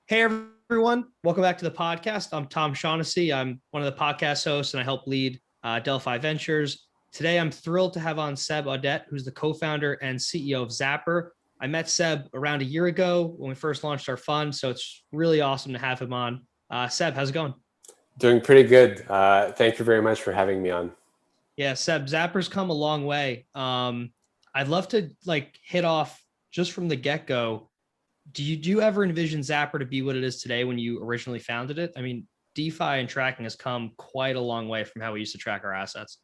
Hey everyone, welcome back to the podcast. I'm Tom Shaughnessy. I'm one of the podcast hosts and I help lead Delphi Ventures. Today I'm thrilled to have on Seb Audet, who's the co-founder and CEO of Zapper. I met Seb around a year ago when we first launched our fund, so it's really awesome to have him on. Seb, how's it going? Doing pretty good. Thank you very much for having me on. Yeah, Seb, Zapper's come a long way. I'd love to hit off just from the get-go. Do you ever envision Zapper to be what it is today when you originally founded it? I mean, DeFi and tracking has come quite a long way from how we used to track our assets.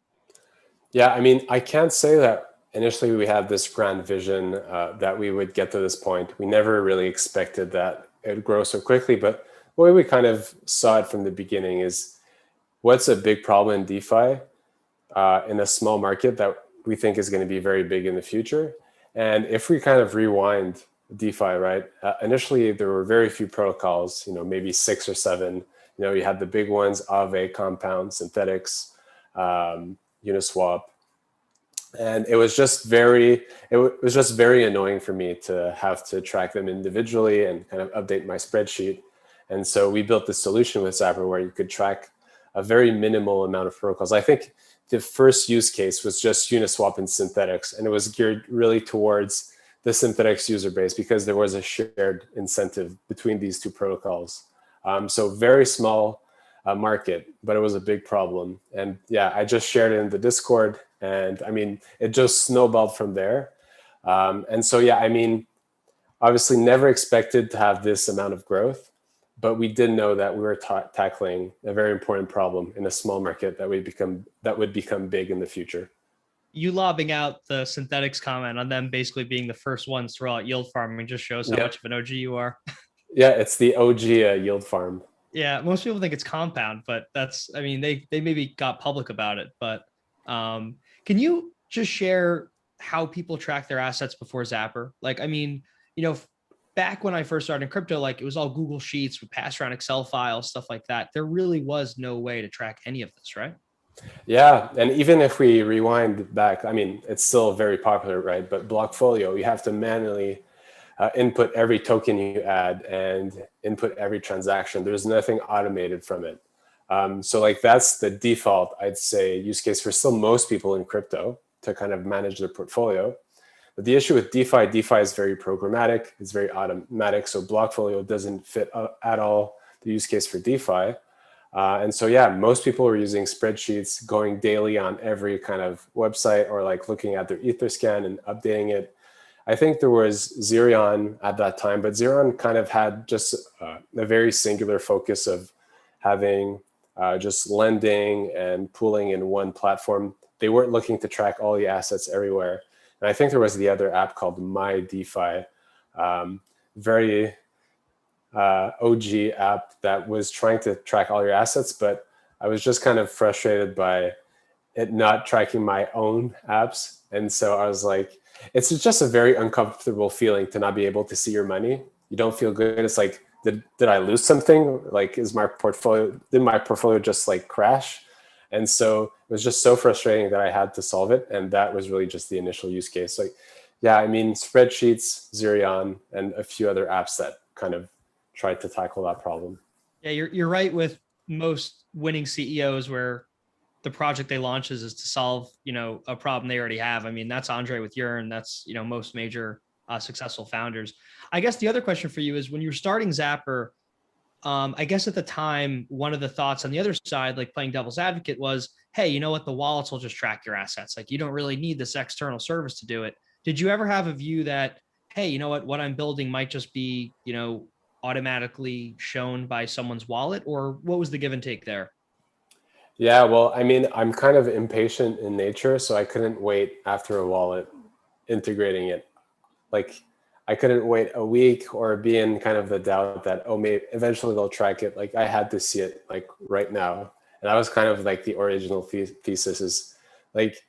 Yeah, I mean, I can't say that initially we had this grand vision that we would get to this point. We never really expected that it would grow so quickly, but the way we kind of saw it from the beginning is what's a big problem in DeFi in a small market that we think is going to be very big in the future. And if we kind of rewind DeFi, right? Initially, there were very few protocols, maybe 6 or 7. You had the big ones, Aave, Compound, Synthetics, Uniswap, and it was just very annoying for me to have to track them individually and kind of update my spreadsheet. And so we built this solution with Zapper where you could track a very minimal amount of protocols. I think the first use case was just Uniswap and Synthetics, and it was geared really towards the Synthetics user base because there was a shared incentive between these two protocols. So very small market, but it was a big problem. And yeah, I just shared it in the Discord, and I mean, it just snowballed from there. And so, yeah, I mean, obviously never expected to have this amount of growth, but we did know that we were tackling a very important problem in a small market that would become big in the future. You lobbing out the Synthetics comment on them basically being the first ones to roll out yield farming just shows how much of an OG you are. Yeah, it's the OG yield farm. Yeah, most people think it's Compound, but I mean, they maybe got public about it. But can you just share how people track their assets before Zapper? Like, I mean, you know, back when I first started in crypto, like it was all Google Sheets, we passed around Excel files, stuff like that. There really was no way to track any of this, right? Yeah, and even if we rewind back, I mean, it's still very popular, right? But Blockfolio, you have to manually input every token you add and input every transaction. There's nothing automated from it. So like that's the default, I'd say, use case for still most people in crypto to kind of manage their portfolio. But the issue with DeFi is very programmatic, it's very automatic. So Blockfolio doesn't fit at all the use case for DeFi. And so, yeah, most people were using spreadsheets, going daily on every kind of website or like looking at their Etherscan and updating it. I think there was Zerion at that time, but Zerion kind of had just a very singular focus of having just lending and pooling in one platform. They weren't looking to track all the assets everywhere. And I think there was the other app called My DeFi, very OG app that was trying to track all your assets, but I was just kind of frustrated by it not tracking my own apps. And so I was like, it's just a very uncomfortable feeling to not be able to see your money. You don't feel good. It's like, did I lose something? Like, did my portfolio just like crash? And so it was just so frustrating that I had to solve it. And that was really just the initial use case. Like, yeah, I mean, spreadsheets, Zerion, and a few other apps that kind of tried to tackle that problem. Yeah, you're right with most winning CEOs where the project they launch is to solve, a problem they already have. I mean, that's Andre with Yearn. That's, most major successful founders. I guess the other question for you is when you were starting Zapper, I guess at the time, one of the thoughts on the other side, like playing devil's advocate was, hey, you know what? The wallets will just track your assets. Like you don't really need this external service to do it. Did you ever have a view that, hey, you know what I'm building might just be, automatically shown by someone's wallet, or what was the give and take there? Yeah, well, I mean, I'm kind of impatient in nature, so I couldn't wait after a wallet integrating it. Like, I couldn't wait a week or be in kind of the doubt that, oh, maybe eventually they'll track it. Like, I had to see it like right now. And that was kind of like the original thesis is like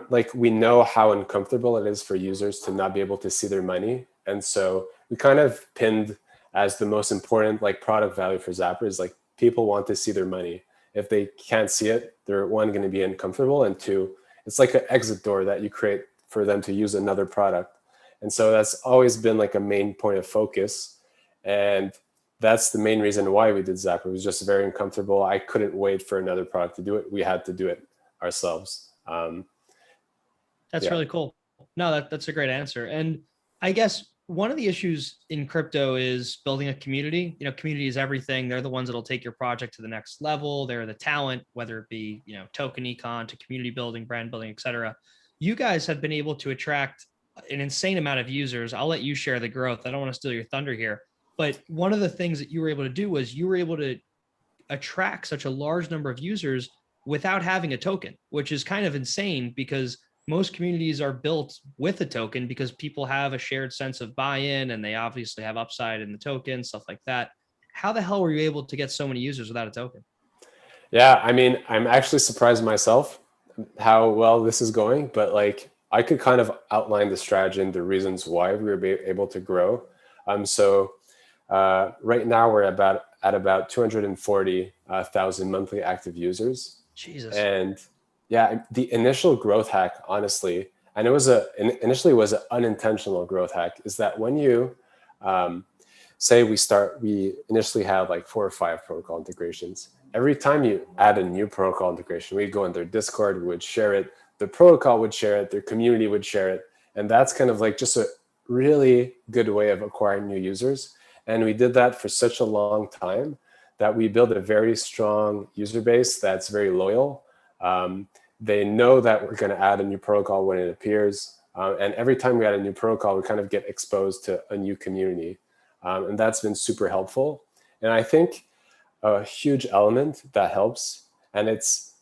like we know how uncomfortable it is for users to not be able to see their money. And so we kind of pinned as the most important like product value for Zapper is like people want to see their money. If they can't see it, they're one, going to be uncomfortable, and two, it's like an exit door that you create for them to use another product. And so that's always been like a main point of focus. And that's the main reason why we did Zapper. It was just very uncomfortable. I couldn't wait for another product to do it. We had to do it ourselves. That's really cool. No, that's a great answer. And I guess one of the issues in crypto is building a community. Community is everything. They're the ones that'll take your project to the next level. They're the talent, whether it be, token econ to community building, brand building, et cetera. You guys have been able to attract an insane amount of users. I'll let you share the growth. I don't want to steal your thunder here, but one of the things that you were able to do was you were able to attract such a large number of users without having a token, which is kind of insane because most communities are built with a token because people have a shared sense of buy-in and they obviously have upside in the token, stuff like that. How the hell were you able to get so many users without a token? Yeah, I mean, I'm actually surprised myself how well this is going, but like I could kind of outline the strategy and the reasons why we were able to grow. Right now we're at about 240,000 monthly active users. Jesus. And yeah, the initial growth hack, honestly, and initially was an unintentional growth hack, is that when you say we initially had like 4 or 5 protocol integrations. Every time you add a new protocol integration, we'd go in their Discord, we would share it, the protocol would share it, their community would share it. And that's kind of like just a really good way of acquiring new users. And we did that for such a long time that we built a very strong user base that's very loyal. They know that we're going to add a new protocol when it appears. And every time we add a new protocol, we kind of get exposed to a new community. And that's been super helpful. And I think a huge element that helps, and it's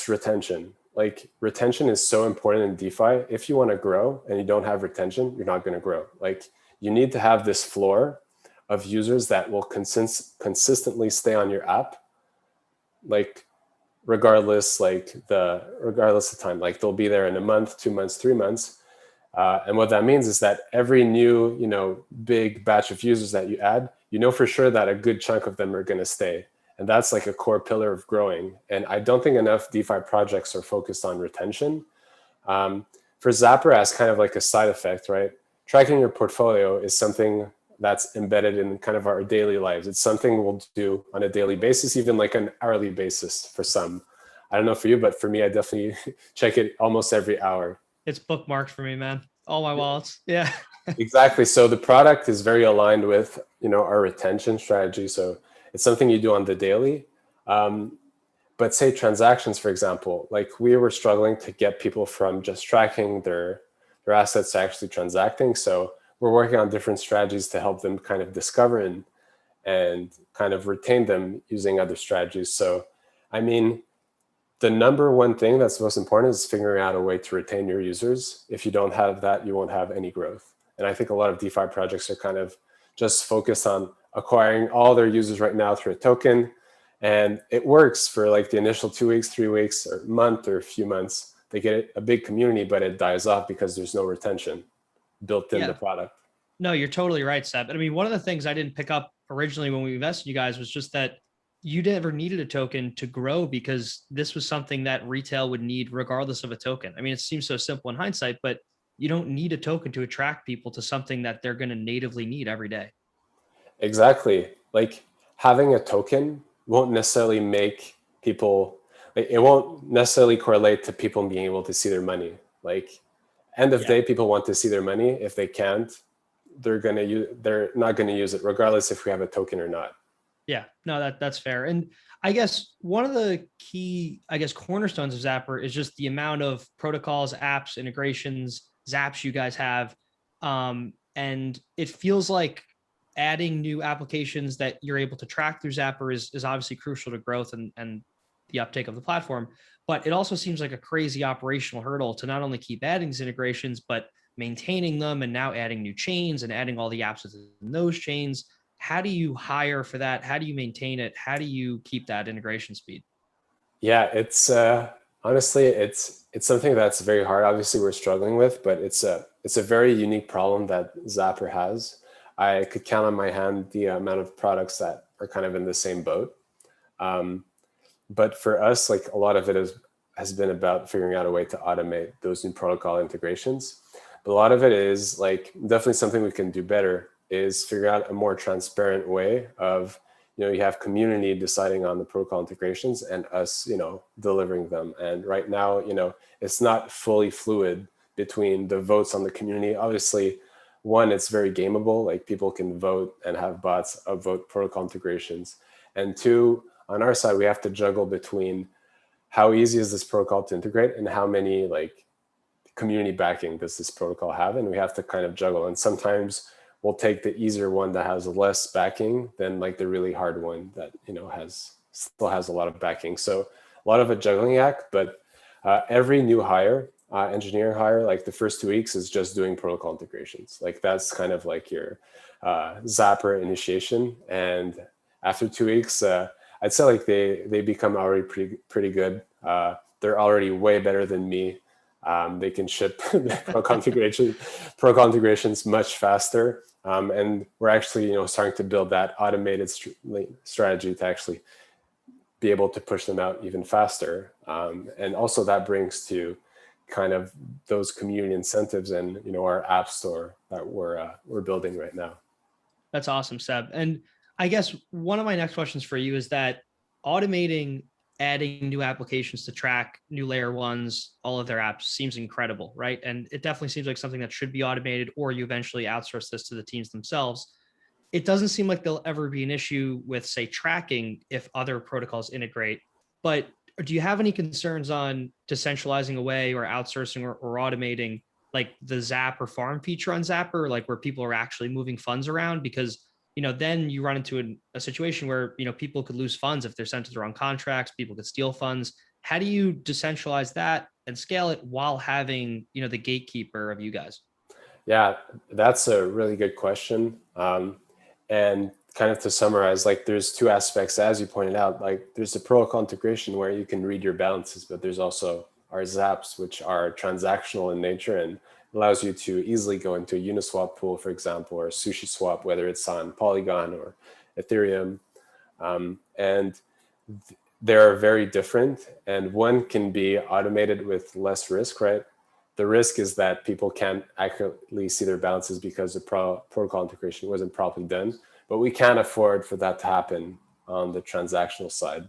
retention. Like retention is so important in DeFi. If you want to grow and you don't have retention, you're not going to grow. Like you need to have this floor of users that will consistently stay on your app, like regardless of time. Like they'll be there in a month, 2 months, 3 months. And what that means is that every new, big batch of users that you add, for sure that a good chunk of them are going to stay. And that's like a core pillar of growing. And I don't think enough DeFi projects are focused on retention. For Zapper, as kind of like a side effect, right? Tracking your portfolio is something that's embedded in kind of our daily lives. It's something we'll do on a daily basis, even like an hourly basis for some. I don't know for you, but for me, I definitely check it almost every hour. It's bookmarked for me, man. All my wallets. Yeah. Exactly. So the product is very aligned with, our retention strategy. So it's something you do on the daily. But say transactions, for example, like we were struggling to get people from just tracking their assets to actually transacting. So we're working on different strategies to help them kind of discover and kind of retain them using other strategies. So, I mean, the number one thing that's most important is figuring out a way to retain your users. If you don't have that, you won't have any growth. And I think a lot of DeFi projects are kind of just focused on acquiring all their users right now through a token. And it works for like the initial 2 weeks, 3 weeks, or month, or a few months. They get a big community, but it dies off because there's no retention built in the product. No, you're totally right, Seb. I mean, one of the things I didn't pick up originally when we invested in you guys was just that you never needed a token to grow because this was something that retail would need regardless of a token. I mean, it seems so simple in hindsight, but you don't need a token to attract people to something that they're going to natively need every day. Exactly. Like having a token won't necessarily make people, like, it won't necessarily correlate to people being able to see their money. Like end of day, people want to see their money. If they can't, they're not going to use it regardless if we have a token or not. Yeah, no, that's fair. And I guess one of the key, cornerstones of Zapper is just the amount of protocols, apps, integrations, zaps you guys have. And it feels like adding new applications that you're able to track through Zapper is obviously crucial to growth and the uptake of the platform. But it also seems like a crazy operational hurdle to not only keep adding these integrations, but maintaining them and now adding new chains and adding all the apps within those chains. How do you hire for that? How do you maintain it? How do you keep that integration speed? Yeah, it's honestly, it's something that's very hard. Obviously, we're struggling with, but it's a very unique problem that Zapper has. I could count on my hand the amount of products that are kind of in the same boat. But for us, like a lot of it has been about figuring out a way to automate those new protocol integrations. But a lot of it is like definitely something we can do better is figure out a more transparent way of, you have community deciding on the protocol integrations and us, delivering them. And right now, it's not fully fluid between the votes on the community. Obviously, one, it's very gameable, like people can vote and have bots upvote protocol integrations. And two, on our side, we have to juggle between how easy is this protocol to integrate and how many like community backing does this protocol have, and we have to kind of juggle. And sometimes we'll take the easier one that has less backing than like the really hard one that still has a lot of backing. So a lot of a juggling act, but every new hire, engineering hire, like the first 2 weeks is just doing protocol integrations. Like that's kind of like your Zapper initiation. And after 2 weeks, I'd say like they become already pretty good. They're already way better than me. They can ship protocol integrations much faster. And we're actually, starting to build that automated strategy to actually be able to push them out even faster. And also that brings to kind of those community incentives and, our app store that we're building right now. That's awesome, Seb. And I guess one of my next questions for you is that automating adding new applications to track new layer ones, all of their apps seems incredible, right? And it definitely seems like something that should be automated, or you eventually outsource this to the teams themselves. It doesn't seem like there'll ever be an issue with, say, tracking if other protocols integrate. But do you have any concerns on decentralizing away or outsourcing or automating like the Zapper Farm feature on Zapper, like where people are actually moving funds around? Because then you run into a situation where, people could lose funds if they're sent to the wrong contracts, people could steal funds. How do you decentralize that and scale it while having, the gatekeeper of you guys? Yeah, that's a really good question. And kind of to summarize, like there's two aspects, as you pointed out, like there's the protocol integration where you can read your balances, but there's also our zaps, which are transactional in nature and allows you to easily go into a Uniswap pool, for example, or Sushi Swap, whether it's on Polygon or Ethereum. And they're very different, and one can be automated with less risk, right? The risk is that people can't accurately see their balances because the protocol integration wasn't properly done, but we can't afford for that to happen on the transactional side.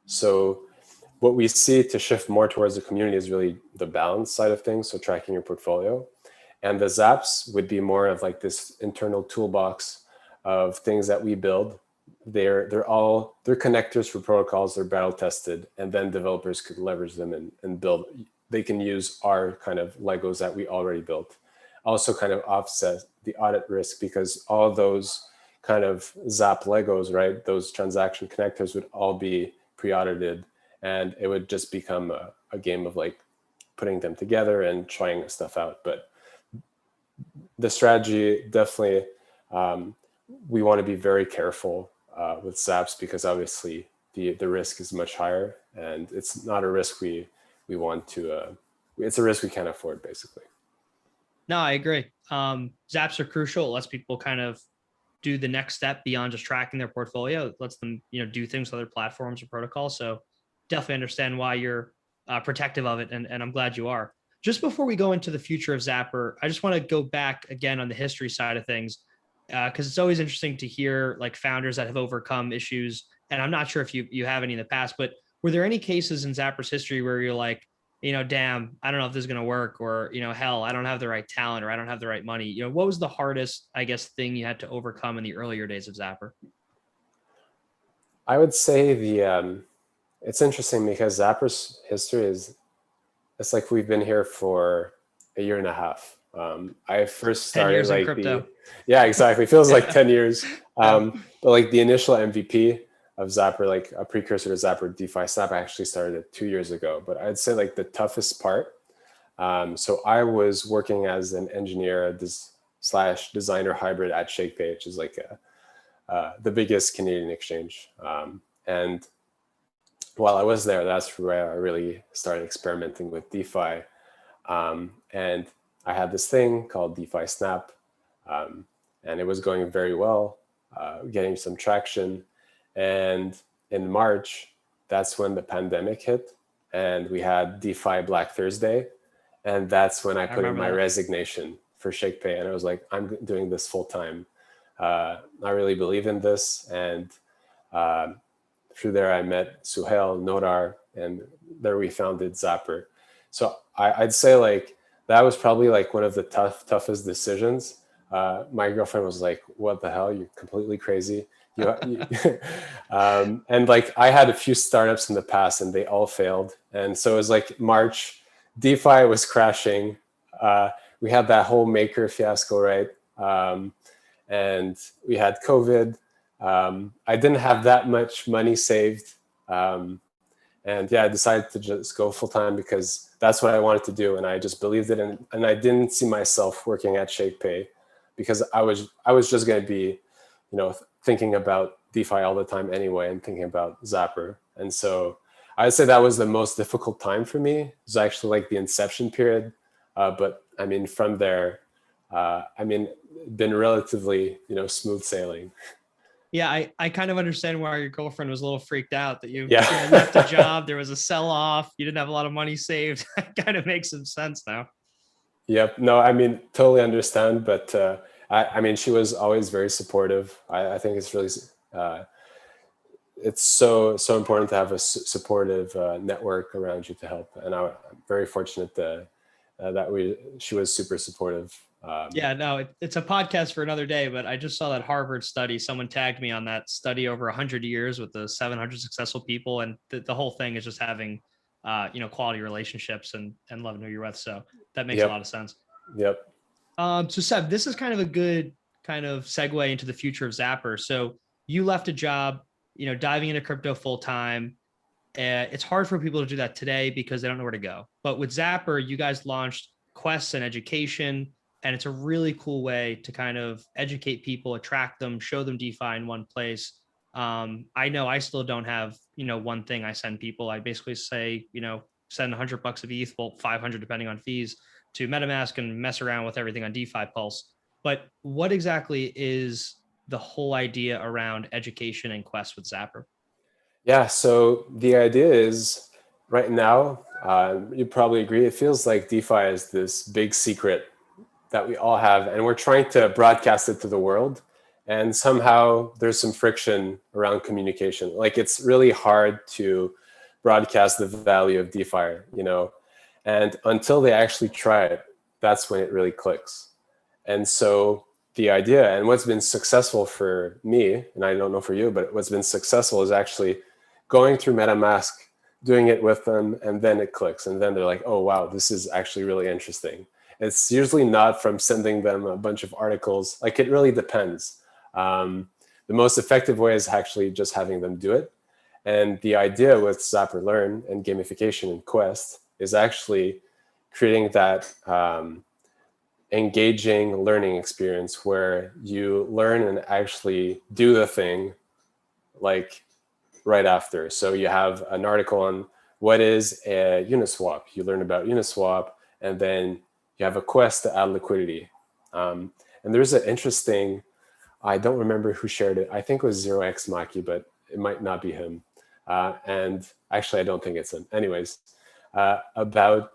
So what we see to shift more towards the community is really the balance side of things, so tracking your portfolio. And the zaps would be more of like this internal toolbox of things that we build. They're connectors for protocols, they're battle tested, and then developers could leverage them and build. They can use our kind of Legos that we already built. Also kind of offset the audit risk, because all those kind of Zap Legos, right, those transaction connectors would all be pre-audited, and it would just become a game of like putting them together and trying stuff out. But the strategy definitely, we want to be very careful with Zaps, because obviously the risk is much higher, and it's not a risk we want to, it's a risk we can't afford, basically. No, I agree. Zaps are crucial. It lets people kind of do the next step beyond just tracking their portfolio. It lets them, do things with other platforms or protocols. So definitely understand why you're protective of it. And I'm glad you are. Just before we go into the future of Zapper, I just want to go back again on the history side of things, because it's always interesting to hear like founders that have overcome issues. And I'm not sure if you have any in the past, but were there any cases in Zapper's history where you're like, damn, I don't know if this is going to work, or, hell, I don't have the right talent, or I don't have the right money. What was the hardest, I guess, thing you had to overcome in the earlier days of Zapper? I would say it's interesting because Zapper's history it's like we've been here for a year and a half. I first started like yeah, exactly. It feels like 10 years. But like the initial MVP of Zapper, like a precursor to Zapper, DeFi Snap, actually started 2 years ago. But I'd say like the toughest part. So I was working as an engineer / designer hybrid at ShakePay, which is like the biggest Canadian exchange. And while I was there, that's where I really started experimenting with DeFi. And I had this thing called DeFi Snap, and it was going very well, getting some traction. And in March, that's when the pandemic hit, and we had DeFi Black Thursday. And that's when I I put in remember my that. resignation for ShakePay. And I was like, I'm doing this full time. I really believe in this. And through there, I met Suhail, Nodar, and there we founded Zapper. So I'd say like that was probably like one of the toughest decisions. My girlfriend was like, "What the hell? You're completely crazy." And like I had a few startups in the past, and they all failed. And so it was like March, DeFi was crashing. We had that whole maker fiasco, right? And we had COVID. I didn't have that much money saved. And yeah, I decided to just go full time because that's what I wanted to do. And I just believed it. And I didn't see myself working at ShakePay because I was just going to be, thinking about DeFi all the time anyway and thinking about Zapper. And so I'd say that was the most difficult time for me. It was actually like the inception period. But I mean, from there, been relatively, smooth sailing. Yeah, I kind of understand why your girlfriend was a little freaked out that you Yeah. left a job, there was a sell-off, you didn't have a lot of money saved. That kind of makes some sense now. Yep. No, I mean, totally understand. But I mean, she was always very supportive. I think it's really, it's so important to have a supportive network around you to help. And I'm very fortunate that she was super supportive. Yeah, no, it's a podcast for another day, but I just saw that Harvard study. Someone tagged me on that study over 100 years with the 700 successful people. And the whole thing is just having, quality relationships and loving who you're with. So that makes a lot Yep. of sense. Yep. So Seb, this is kind of a good kind of segue into the future of Zapper. So you left a job, diving into crypto full time. It's hard for people to do that today because they don't know where to go. But with Zapper, you guys launched quests and education, and it's a really cool way to kind of educate people, attract them, show them DeFi in one place. I know I still don't have, one thing I send people. I basically say, send $100 of ETH, well, 500 depending on fees, to MetaMask and mess around with everything on DeFi Pulse. But what exactly is the whole idea around education and quests with Zapper? Yeah. So the idea is right now, you probably agree, it feels like DeFi is this big secret that we all have, and we're trying to broadcast it to the world. And somehow there's some friction around communication. Like it's really hard to broadcast the value of DeFi, and until they actually try it, that's when it really clicks. And so the idea and what's been successful for me, and I don't know for you, but what's been successful is actually going through MetaMask, doing it with them, and then it clicks. And then they're like, oh, wow, this is actually really interesting. It's usually not from sending them a bunch of articles. Like it really depends. The most effective way is actually just having them do it. And the idea with Zapper Learn and gamification and Quest is actually creating that engaging learning experience where you learn and actually do the thing like right after. So you have an article on what is a Uniswap. You learn about Uniswap, and then you have a quest to add liquidity. And there's an interesting, I don't remember who shared it. I think it was 0x Maki, but it might not be him. And actually, I don't think it's him. Anyways, about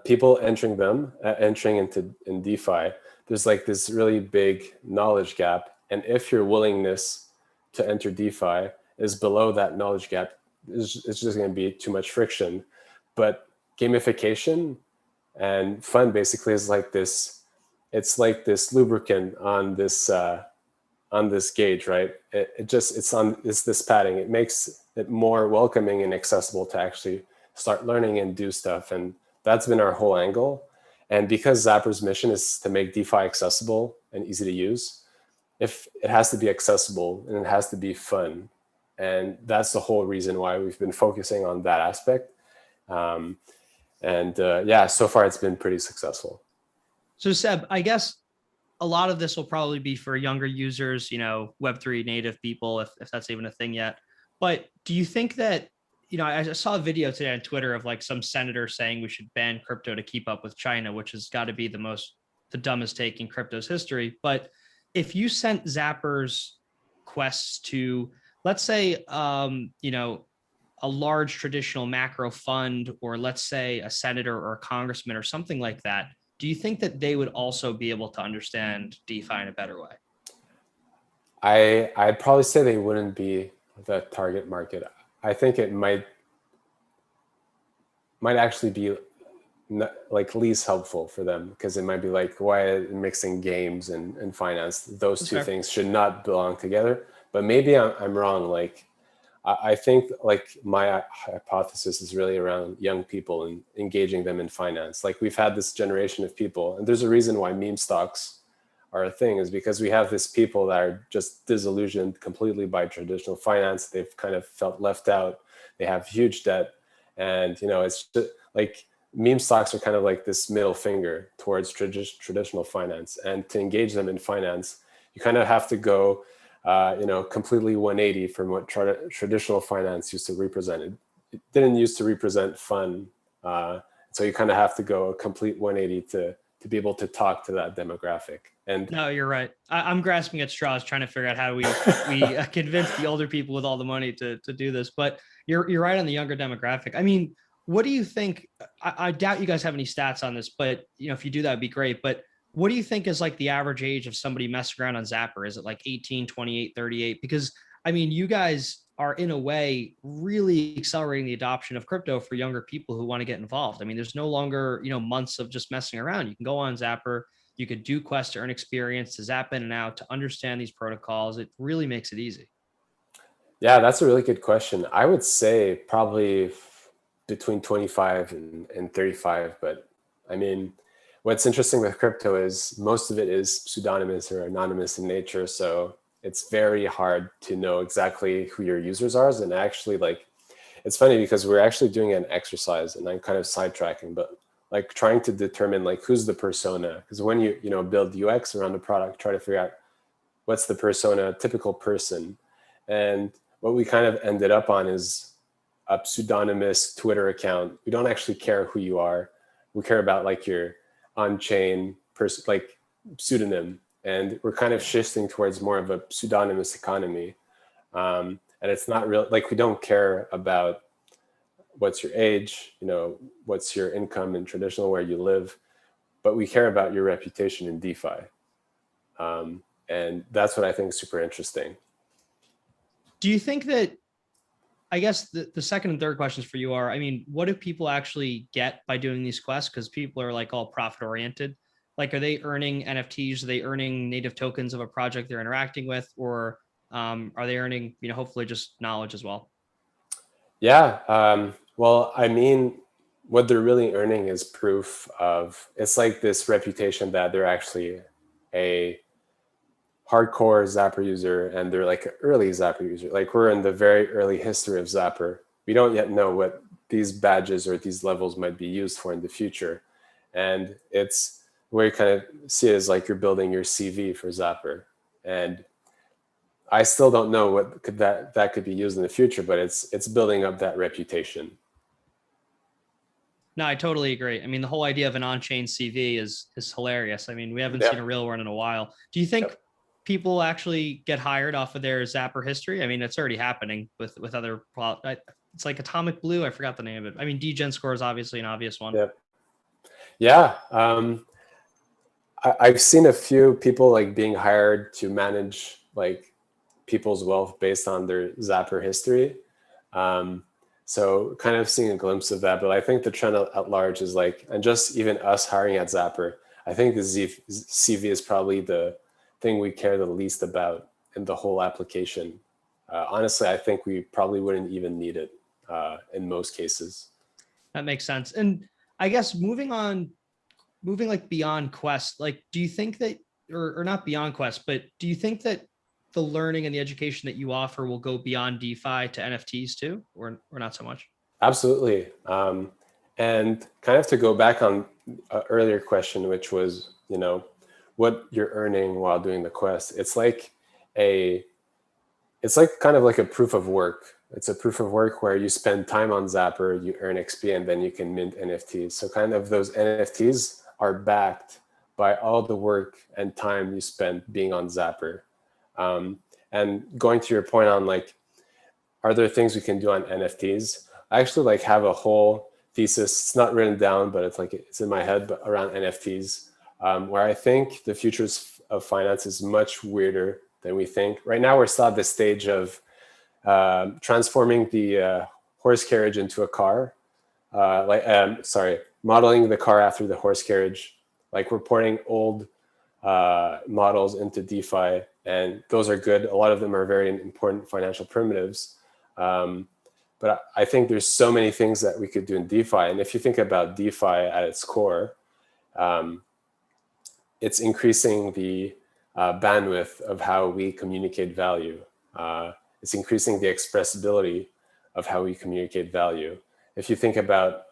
people entering in DeFi, there's like this really big knowledge gap. And if your willingness to enter DeFi is below that knowledge gap, it's just going to be too much friction. But gamification and fun basically is like this. It's like this lubricant on this gauge, right? It's this padding. It makes it more welcoming and accessible to actually start learning and do stuff. And that's been our whole angle. And because Zapper's mission is to make DeFi accessible and easy to use, if it has to be accessible and it has to be fun. And that's the whole reason why we've been focusing on that aspect. Yeah, so far it's been pretty successful. So Seb, I guess a lot of this will probably be for younger users, Web3 native people, if that's even a thing yet. But do you think that, I saw a video today on Twitter of like some senator saying we should ban crypto to keep up with China, which has got to be the dumbest take in crypto's history. But if you sent Zapper's quests to, let's say, a large traditional macro fund, or let's say a senator or a congressman or something like that, do you think that they would also be able to understand DeFi in a better way? I'd probably say they wouldn't be the target market. I think it might actually be like least helpful for them, because it might be like, why mixing games and finance? Those That's two fair. things should not belong together. But maybe I'm wrong. Like I think like my hypothesis is really around young people and engaging them in finance. Like we've had this generation of people, and there's a reason why meme stocks are a thing, is because we have this people that are just disillusioned completely by traditional finance. They've kind of felt left out. They have huge debt, and it's just like meme stocks are kind of like this middle finger towards traditional finance. And to engage them in finance, you kind of have to go completely 180 from what traditional finance used to represent. It didn't used to represent fun. So you kind of have to go a complete 180 to be able to talk to that demographic. And no, you're right. I'm grasping at straws trying to figure out how we convince the older people with all the money to do this. But you're right on the younger demographic. I mean, what do you think? I doubt you guys have any stats on this, but if you do, that'd be great. But what do you think is like the average age of somebody messing around on Zapper? Is it like 18, 28, 38? Because I mean, you guys are in a way really accelerating the adoption of crypto for younger people who want to get involved. I mean, there's no longer, months of just messing around. You can go on Zapper, you could do quests to earn experience, to zap in and out, to understand these protocols. It really makes it easy. yeah, that's a really good question. I would say probably between 25 and 35. But I mean, what's interesting with crypto is most of it is pseudonymous or anonymous in nature. So it's very hard to know exactly who your users are. And actually, like, it's funny because we're actually doing an exercise, and I'm kind of sidetracking, but like trying to determine like who's the persona. Because when you build UX around a product, try to figure out what's the persona, typical person. And what we kind of ended up on is a pseudonymous Twitter account. We don't actually care who you are. We care about like your on-chain person, like pseudonym. And we're kind of shifting towards more of a pseudonymous economy. And it's not real, like we don't care about what's your age, what's your income in traditional where you live, but we care about your reputation in DeFi. And that's what I think is super interesting. Do you think that, I guess the second and third questions for you are, I mean, what do people actually get by doing these quests? Because people are like all profit oriented. Like, are they earning NFTs? Are they earning native tokens of a project they're interacting with? Or are they earning, hopefully just knowledge as well? Yeah. Well, I mean, what they're really earning is proof of, it's like this reputation that they're actually a hardcore Zapper user, and they're like an early Zapper user. Like we're in the very early history of Zapper. We don't yet know what these badges or these levels might be used for in the future. And it's where you kind of see it as like you're building your CV for Zapper. And I still don't know what that could be used in the future, but it's building up that reputation. No, I totally agree. I mean, the whole idea of an on-chain CV is hilarious. I mean, we haven't seen a real one in a while. Do you think people actually get hired off of their Zapper history? I mean, it's already happening with other. It's like Atomic Blue. I forgot the name of it. I mean, Degen Score is obviously an obvious one. Yeah. I've seen a few people like being hired to manage like people's wealth based on their Zapper history. So kind of seeing a glimpse of that, but I think the trend at large is like, and just even us hiring at Zapper, I think the CV is probably the thing we care the least about in the whole application. Honestly, I think we probably wouldn't even need it in most cases. That makes sense. And I guess moving like beyond Quest, like, do you think that, or not beyond Quest, but do you think that the learning and the education that you offer will go beyond DeFi to NFTs too, or not so much? Absolutely. And kind of to go back on an earlier question, which was, what you're earning while doing the quest. It's like kind of like a proof of work. It's a proof of work where you spend time on Zapper, you earn XP, and then you can mint NFTs. So kind of those NFTs are backed by all the work and time you spent being on Zapper. And going to your point on like, are there things we can do on NFTs? I actually like have a whole thesis. It's not written down, but it's in my head, but around NFTs, where I think the future of finance is much weirder than we think. Right now, we're still at the stage of transforming the horse carriage into a car. Modeling the car after the horse carriage. Like we're porting old models into DeFi, and those are good. A lot of them are very important financial primitives. But I think there's so many things that we could do in DeFi. And if you think about DeFi at its core, it's increasing the bandwidth of how we communicate value. It's increasing the expressibility of how we communicate value. If you think about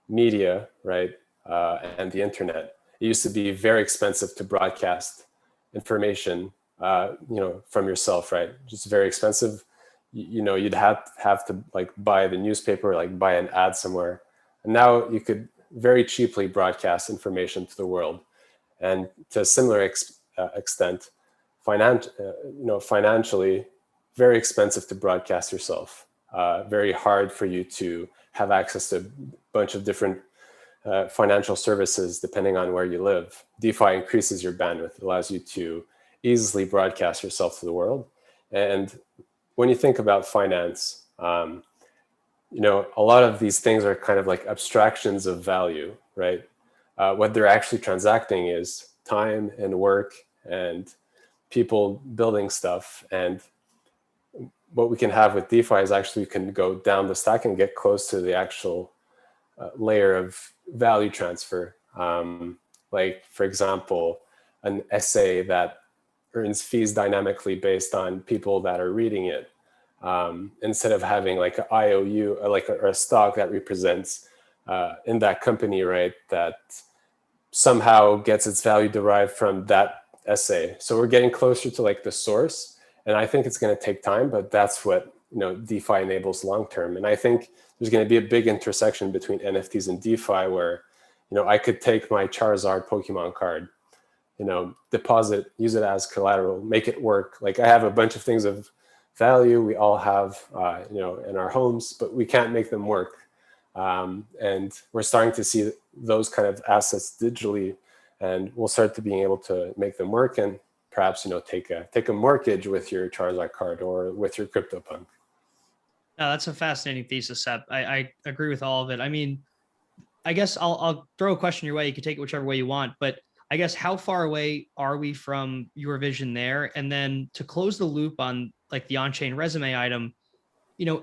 media, right, and the internet, it used to be very expensive to broadcast information, from yourself, right? Just very expensive. You'd have to like buy the newspaper, like buy an ad somewhere. And now you could very cheaply broadcast information to the world. And to a similar extent, financially, very expensive to broadcast yourself. Very hard for you to have access to a bunch of different financial services depending on where you live. DeFi increases your bandwidth. It allows you to easily broadcast yourself to the world. And when you think about finance, a lot of these things are kind of like abstractions of value, right? What they're actually transacting is time and work and people building stuff. And what we can have with DeFi is actually we can go down the stack and get close to the actual layer of value transfer. Like, for example, an essay that earns fees dynamically based on people that are reading it, instead of having like an IOU or a stock that represents in that company, right, that somehow gets its value derived from that essay. So we're getting closer to like the source, and I think it's going to take time, but that's what DeFi enables long term. And I think there's going to be a big intersection between NFTs and DeFi where I could take my Charizard Pokemon card, deposit, use it as collateral, make it work. Like I have a bunch of things of value we all have, in our homes, but we can't make them work. And we're starting to see those kind of assets digitally, and we'll start to being able to make them work and perhaps, take a mortgage with your Charizard card or with your CryptoPunk. No, that's a fascinating thesis, Seb. I agree with all of it. I mean, I guess I'll throw a question your way. You can take it whichever way you want, but I guess how far away are we from your vision there? And then to close the loop on like the on-chain resume item,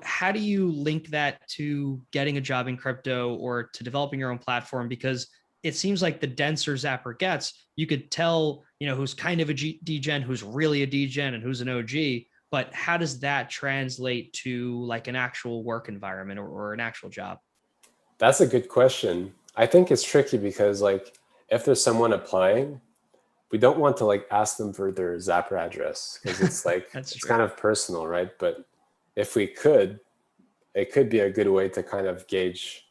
how do you link that to getting a job in crypto or to developing your own platform? Because it seems like the denser Zapper gets, you could tell, who's kind of a degen, who's really a degen, and who's an OG. But how does that translate to like an actual work environment or an actual job? That's a good question. I think it's tricky because like if there's someone applying, we don't want to like ask them for their Zapper address because it's like it's kind of personal, right? But if we could, it could be a good way to kind of gauge.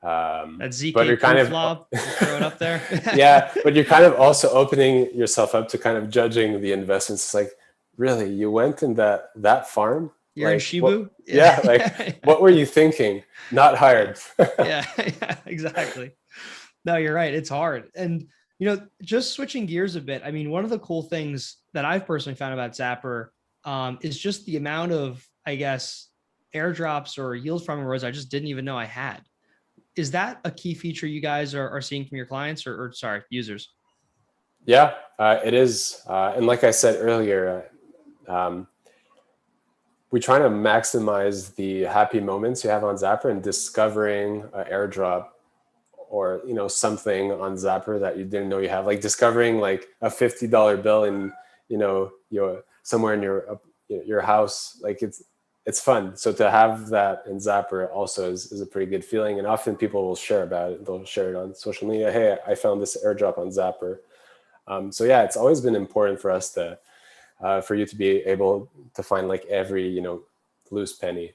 That ZK but you're kind of lob, throw it up there. Yeah, but you're kind of also opening yourself up to kind of judging the investments. It's like, really, you went in that farm? You're like, in Shibu? Yeah, like what were you thinking? Not hired. yeah, exactly. No, you're right. It's hard. And, just switching gears a bit. I mean, one of the cool things that I've personally found about Zapper is just the amount of, I guess, airdrops or yield from rewards I just didn't even know I had. Is that a key feature you guys are seeing from your clients or sorry, users? Yeah, it is. And like I said earlier, we try to maximize the happy moments you have on Zapper, and discovering an airdrop or something on Zapper that you didn't know you have, like discovering like a $50 bill in your somewhere in your house. Like it's fun. So to have that in Zapper also is a pretty good feeling. And often people will share about it. They'll share it on social media. Hey, I found this airdrop on Zapper. So yeah, it's always been important for us to for you to be able to find like every loose penny.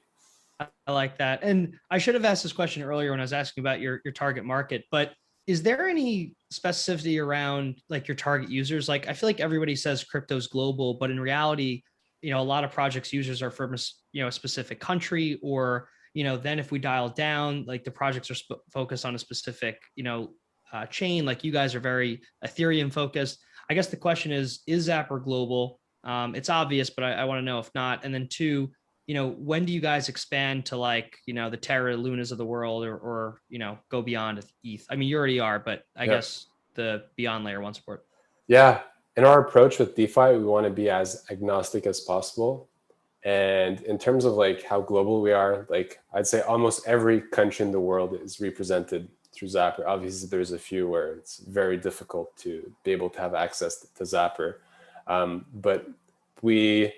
I like that. And I should have asked this question earlier when I was asking about your target market, but is there any specificity around like your target users? Like, I feel like everybody says crypto's global, but in reality, a lot of projects users are from a specific country, or, then if we dial down, like the projects are focused on a specific, chain, like you guys are very Ethereum focused. I guess the question is Zapper global? It's obvious, but I want to know if not. And then two, when do you guys expand to like, the Terra Lunas of the world, or go beyond ETH? I mean, you already are, but I guess the beyond layer one support. Yeah. In our approach with DeFi, we want to be as agnostic as possible. And in terms of like how global we are, like I'd say almost every country in the world is represented through Zapper. Obviously, there's a few where it's very difficult to be able to have access to Zapper. But we,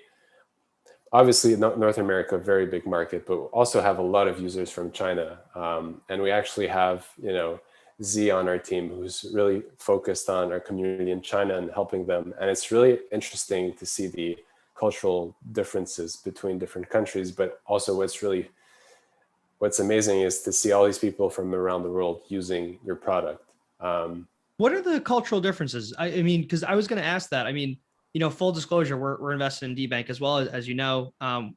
obviously North America, very big market, but we also have a lot of users from China. And we actually have, Z on our team who's really focused on our community in China and helping them. And it's really interesting to see the cultural differences between different countries, but also what's amazing is to see all these people from around the world using your product. What are the cultural differences? I mean, because I was going to ask that. I mean, full disclosure, we're invested in DBank as well. As you know,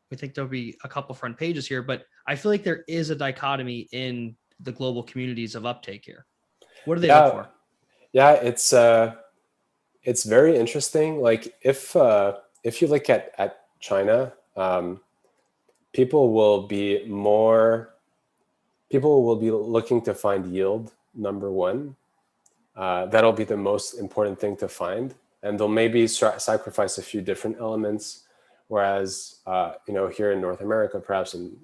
we think there'll be a couple front pages here, but I feel like there is a dichotomy in the global communities of uptake here. What do they look for? Yeah, it's very interesting. Like if you look at China, people will be looking to find yield, number one. That'll be the most important thing to find. And they'll maybe sacrifice a few different elements. Whereas, here in North America, perhaps in,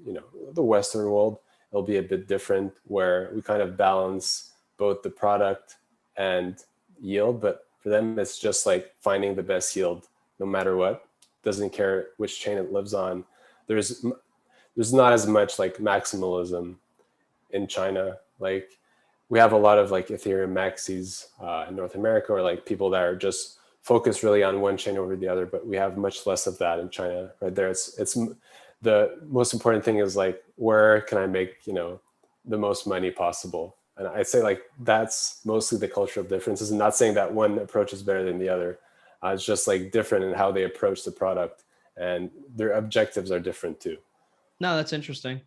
the Western world, it'll be a bit different where we kind of balance both the product and yield. But for them, it's just like finding the best yield no matter what. Doesn't care which chain it lives on. There's not as much like maximalism in China. Like we have a lot of like Ethereum maxis in North America, or like people that are just focused really on one chain over the other, but we have much less of that in China. Right there, it's the most important thing is like, where can I make the most money possible? And I'd say like that's mostly the cultural differences. I'm not saying that one approach is better than the other. It's just like different in how they approach the product, and their objectives are different too. No, that's interesting.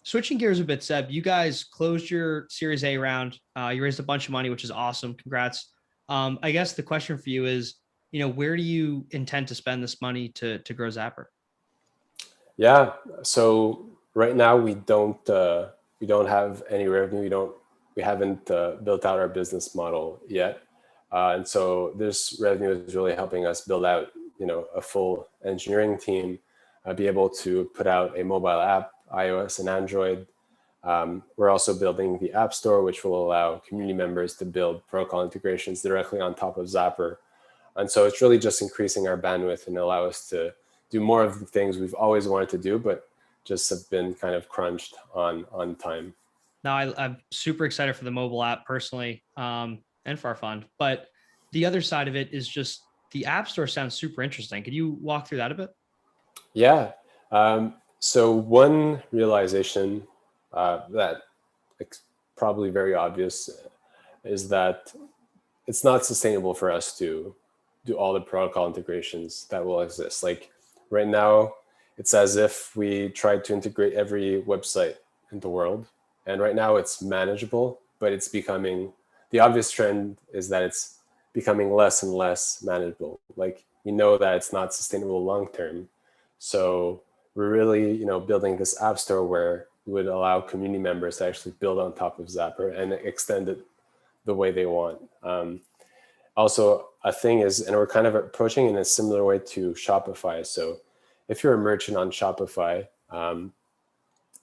Switching gears a bit, Seb, you guys closed your Series A round. You raised a bunch of money, which is awesome. Congrats. I guess the question for you is, where do you intend to spend this money to grow Zapper? Yeah. So right now we don't have any revenue. We haven't built out our business model yet. And so this revenue is really helping us build out, a full engineering team, be able to put out a mobile app, iOS and Android. We're also building the App Store, which will allow community members to build protocol integrations directly on top of Zapper. And so it's really just increasing our bandwidth and allow us to do more of the things we've always wanted to do, but just have been kind of crunched on time. Now, I'm super excited for the mobile app personally, and for our fund. But the other side of it is just the App Store sounds super interesting. Could you walk through that a bit? Yeah. So one realization that probably very obvious is that it's not sustainable for us to do all the protocol integrations that will exist. Like right now, it's as if we tried to integrate every website in the world. And right now it's manageable, but it's becoming, the obvious trend is that it's becoming less and less manageable. Like we know that it's not sustainable long-term. So we're really, building this app store where we would allow community members to actually build on top of Zapper and extend it the way they want. Also, a thing is, and we're kind of approaching in a similar way to Shopify. So if you're a merchant on Shopify,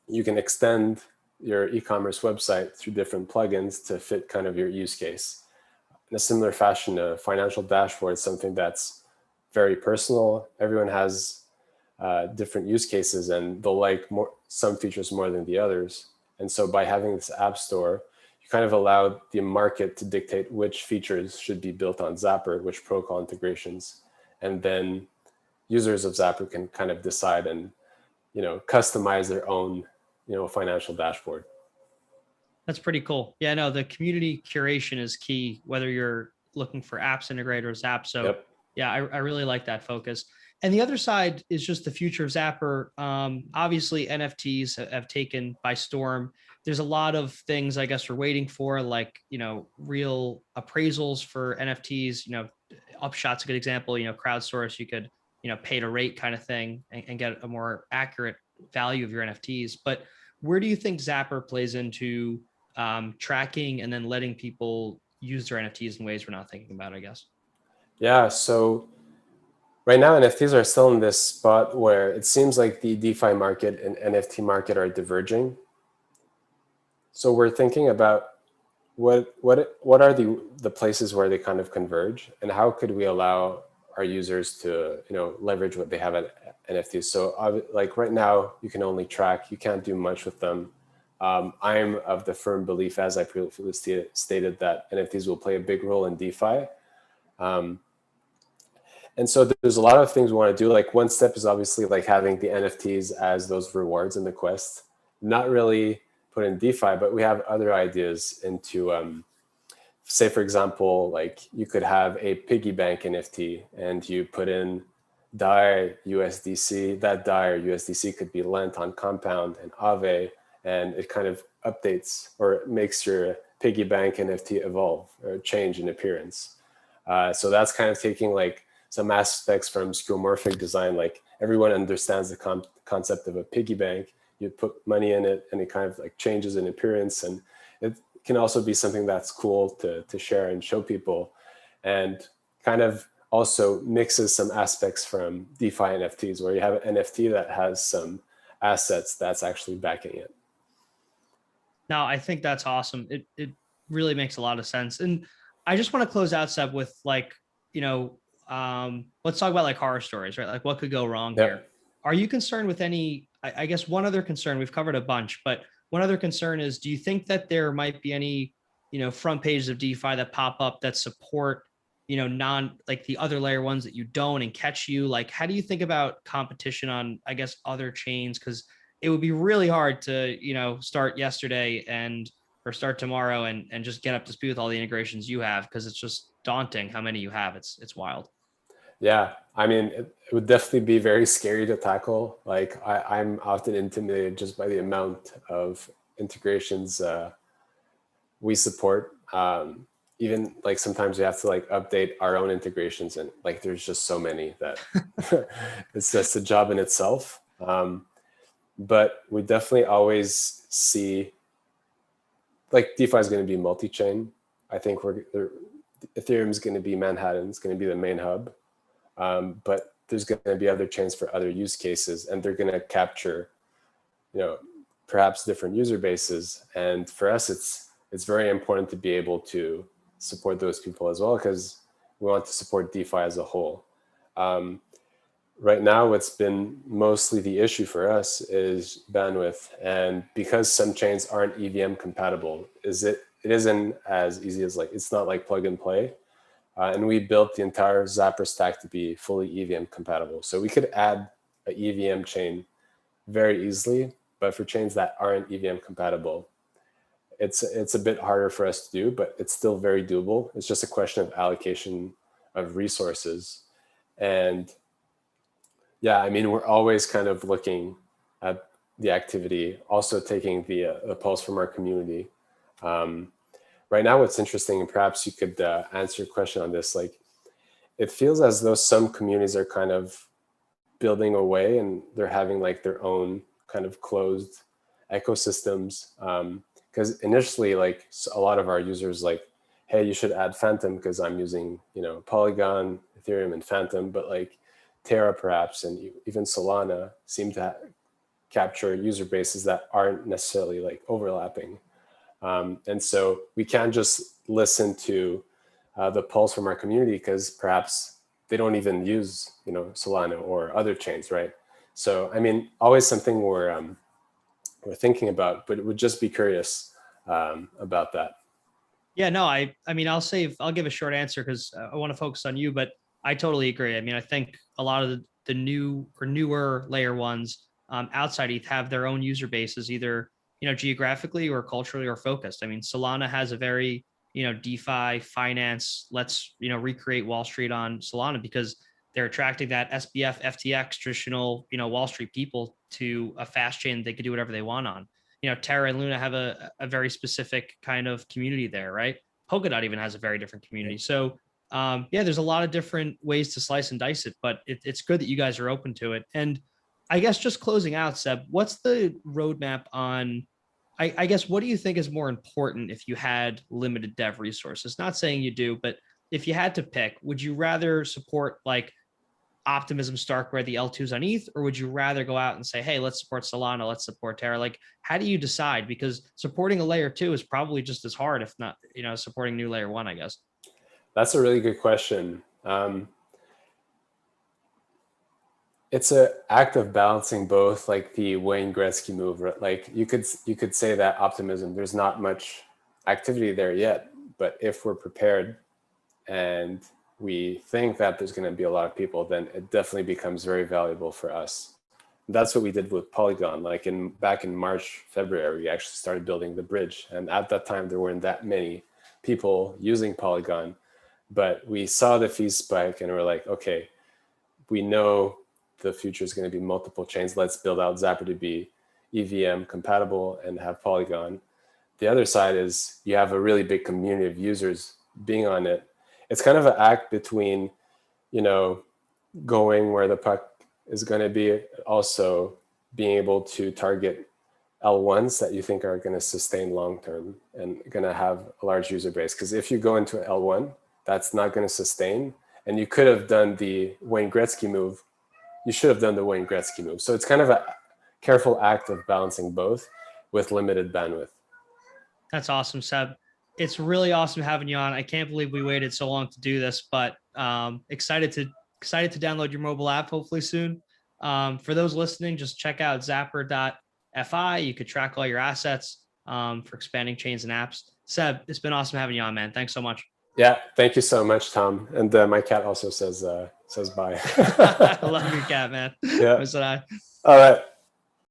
you can extend your e-commerce website through different plugins to fit kind of your use case. In a similar fashion, a financial dashboard is something that's very personal. Everyone has different use cases and they'll like some features more than the others. And so by having this app store, you kind of allow the market to dictate which features should be built on Zapper, which protocol integrations, and then users of Zapper can kind of decide and customize their own financial dashboard. That's pretty cool. Yeah, no, the community curation is key, whether you're looking for apps integrators, apps. So yep. Yeah, I really like that focus. And the other side is just the future of Zapper. Obviously, NFTs have taken by storm. There's a lot of things I guess we're waiting for, like, real appraisals for NFTs. Upshot's a good example. Crowdsource, you could, pay to rate kind of thing, and get a more accurate value of your NFTs. But where do you think Zapper plays into tracking and then letting people use their NFTs in ways we're not thinking about, I guess? Yeah, so right now NFTs are still in this spot where it seems like the DeFi market and NFT market are diverging. So we're thinking about what are the places where they kind of converge, and how could we allow our users to leverage what they have at NFTs. So like right now you can only track, you can't do much with them. I'm of the firm belief, as I previously stated, that NFTs will play a big role in DeFi. And so there's a lot of things we want to do. Like one step is obviously like having the NFTs as those rewards in the quest. Not really put in DeFi, but we have other ideas into, say for example, like you could have a piggy bank NFT and you put in DAI USDC. That DAI or USDC could be lent on Compound and Aave, and it kind of updates or makes your piggy bank NFT evolve or change in appearance. So that's kind of taking like some aspects from skeuomorphic design. Like everyone understands the concept of a piggy bank. You put money in it and it kind of like changes in appearance, and it can also be something that's cool to share and show people, and kind of also mixes some aspects from DeFi NFTs, where you have an NFT that has some assets that's actually backing it. No, I think that's awesome. It really makes a lot of sense. And I just want to close out, Seb, with like, let's talk about like horror stories, right? Like what could go wrong Yep. here? Are you concerned with any, I guess one other concern, we've covered a bunch, but one other concern is, do you think that there might be any, front pages of DeFi that pop up that support, like the other layer ones that you don't and catch you? Like, how do you think about competition on, I guess, other chains? Because it would be really hard to, start yesterday or start tomorrow and just get up to speed with all the integrations you have, because it's just daunting how many you have. It's wild. Yeah, I mean, it would definitely be very scary to tackle. Like I'm often intimidated just by the amount of integrations we support. Even like sometimes we have to like update our own integrations, and like there's just so many that it's just a job in itself. But we definitely always see like DeFi is going to be multi-chain. I think Ethereum is going to be Manhattan. It's going to be the main hub. But there's going to be other chains for other use cases, and they're going to capture, perhaps different user bases. And for us, it's very important to be able to support those people as well, because we want to support DeFi as a whole. Right now, what's been mostly the issue for us is bandwidth, and because some chains aren't EVM compatible, it isn't as easy as like, it's not like plug and play. And we built the entire Zapper stack to be fully EVM compatible. So we could add an EVM chain very easily, but for chains that aren't EVM compatible, it's a bit harder for us to do, but it's still very doable. It's just a question of allocation of resources. And yeah, I mean, we're always kind of looking at the activity, also taking the pulse from our community. Right now, what's interesting, and perhaps you could answer your question on this, like it feels as though some communities are kind of building away and they're having like their own kind of closed ecosystems. Because initially, like a lot of our users like, hey, you should add Phantom because I'm using, Polygon, Ethereum, and Phantom, but like Terra perhaps, and even Solana seem to capture user bases that aren't necessarily like overlapping. And so we can't just listen to the pulse from our community, because perhaps they don't even use, Solana or other chains, right? So, I mean, always something we're thinking about, but would just be curious about that. Yeah, no, I mean, I'll give a short answer because I want to focus on you, but I totally agree. I mean, I think a lot of the new or newer layer ones outside ETH have their own user bases, either, geographically or culturally or focused. I mean, Solana has a very, DeFi finance, let's, recreate Wall Street on Solana, because they're attracting that SBF, FTX, traditional, Wall Street people to a fast chain they could do whatever they want on. Terra and Luna have a very specific kind of community there, right? Polkadot even has a very different community. So yeah, there's a lot of different ways to slice and dice it, but it's good that you guys are open to it. And I guess just closing out, Seb, what's the roadmap on, I guess, what do you think is more important if you had limited dev resources? Not saying you do, but if you had to pick, would you rather support like Optimism Starkware, the L2s on ETH, or would you rather go out and say, hey, let's support Solana, let's support Terra? Like, how do you decide? Because supporting a layer 2 is probably just as hard, if not, supporting new layer 1, I guess. That's a really good question. It's an act of balancing both, like the Wayne Gretzky move. Like you could say that Optimism, there's not much activity there yet, but if we're prepared and we think that there's going to be a lot of people, then it definitely becomes very valuable for us. That's what we did with Polygon. Like back in March, February, we actually started building the bridge. And at that time, there weren't that many people using Polygon, but we saw the fees spike and we're like, okay, we know the future is going to be multiple chains. Let's build out Zapper to be EVM compatible and have Polygon. The other side is you have a really big community of users being on it. It's kind of an act between, going where the puck is going to be, also being able to target L1s that you think are going to sustain long-term and going to have a large user base. Because if you go into an L1, that's not going to sustain. And you could have done the Wayne Gretzky move. You should have done the Wayne Gretzky move. So it's kind of a careful act of balancing both with limited bandwidth. That's awesome, Seb. It's really awesome having you on. I can't believe we waited so long to do this, but excited to download your mobile app hopefully soon. For those listening, just check out zapper.fi. You could track all your assets for expanding chains and apps. Seb, it's been awesome having you on, man. Thanks so much. Yeah, thank you so much, Tom. And my cat also says bye. I love your cat, man. Yeah. So did I. All right.